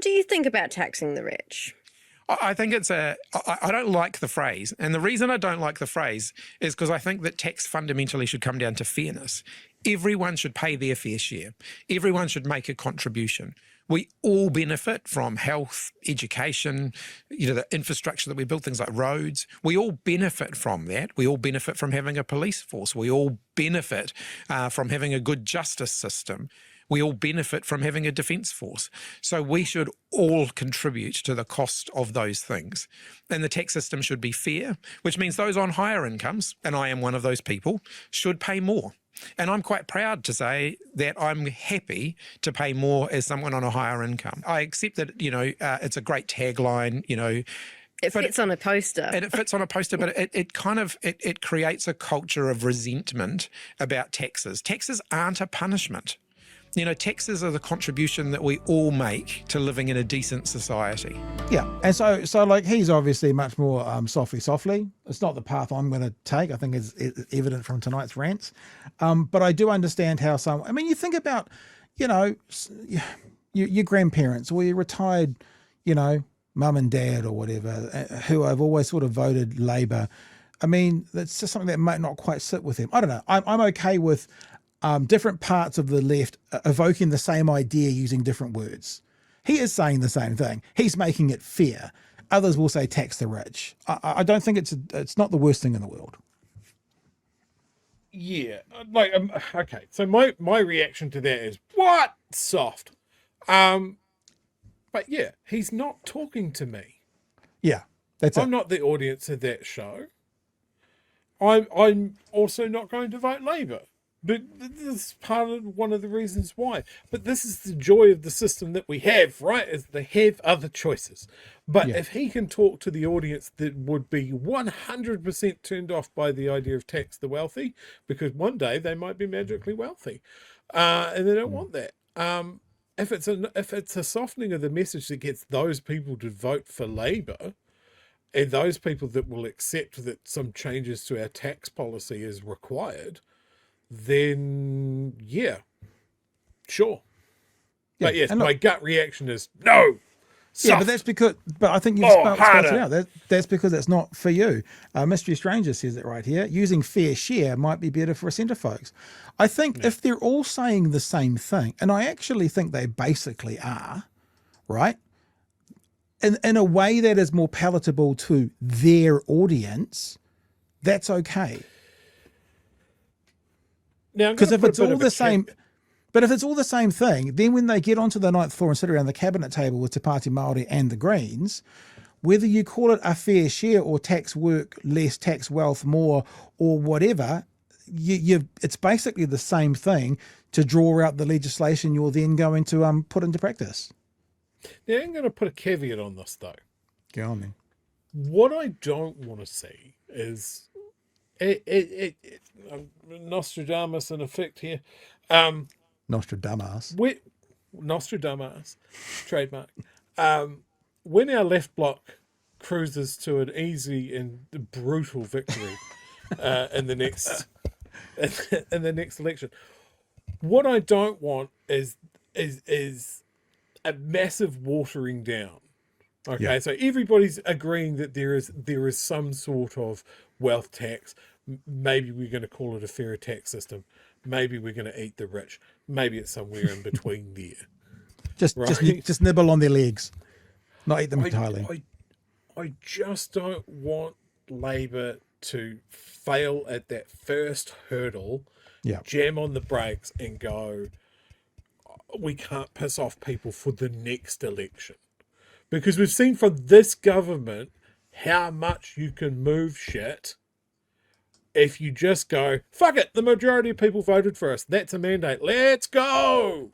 What do you think about taxing the rich? I think I don't like the phrase. And the reason I don't like the phrase is because I think that tax fundamentally should come down to fairness. Everyone should pay their fair share. Everyone should make a contribution. We all benefit from health, education, the infrastructure that we build, things like roads. We all benefit from that. We all benefit from having a police force. We all benefit from having a good justice system. We all benefit from having a defence force. So we should all contribute to the cost of those things. And the tax system should be fair, which means those on higher incomes, and I am one of those people, should pay more. And I'm quite proud to say that I'm happy to pay more as someone on a higher income. I accept that, it's a great tagline, It fits on a poster. And it fits on a poster, but it creates a culture of resentment about taxes. Taxes aren't a punishment. Taxes are the contribution that we all make to living in a decent society. Yeah, and so like he's obviously much more softly. It's not the path I'm going to take. I think it's evident from tonight's rants. But I do understand how you think about, your grandparents or your retired, mum and dad or whatever, who have always sort of voted Labour. I mean, that's just something that might not quite sit with them. I don't know. I'm okay with different parts of the left evoking the same idea using different words. He is saying the same thing. He's making it fair. Others will say tax the rich. I don't think it's not the worst thing in the world. Yeah, okay. So my reaction to that is what soft, but yeah, he's not talking to me. Yeah, I'm not the audience of that show. I'm also not going to vote Labour. But this is one of the reasons why. But this is the joy of the system that we have, right? Is they have other choices. But if he can talk to the audience that would be 100% turned off by the idea of tax the wealthy, because one day they might be magically wealthy, and they don't want that. If it's a softening of the message that gets those people to vote for Labour, and those people that will accept that some changes to our tax policy is required, then yeah, sure. Yeah, but yes, my gut reaction is no. Soft. Yeah, but I think you've spelled it out. That's because it's not for you. Mystery Stranger says it right here. Using fair share might be better for centre folks. I think if they're all saying the same thing, and I actually think they basically are, right? In a way that is more palatable to their audience, that's okay. Because if it's all the same, but if it's all the same thing, then when they get onto the ninth floor and sit around the cabinet table with Te Pāti Māori and the Greens, whether you call it a fair share or tax work less, tax wealth more, or whatever, it's basically the same thing to draw out the legislation you're then going to put into practice. Now I'm going to put a caveat on this though. Go on then. What I don't want to see is Nostradamus in effect here. Nostradamus. Nostradamus, trademark. When our left bloc cruises to an easy and brutal victory in the next election, what I don't want is a massive watering down. Okay, so everybody's agreeing that there is some sort of wealth tax. Maybe we're going to call it a fairer tax system. Maybe we're going to eat the rich. Maybe it's somewhere in between there. Just nibble on their legs, not eat them entirely. I just don't want Labour to fail at that first hurdle, jam on the brakes and go, we can't piss off people for the next election. Because we've seen from this government how much you can move shit if you just go, fuck it, the majority of people voted for us. That's a mandate. Let's go.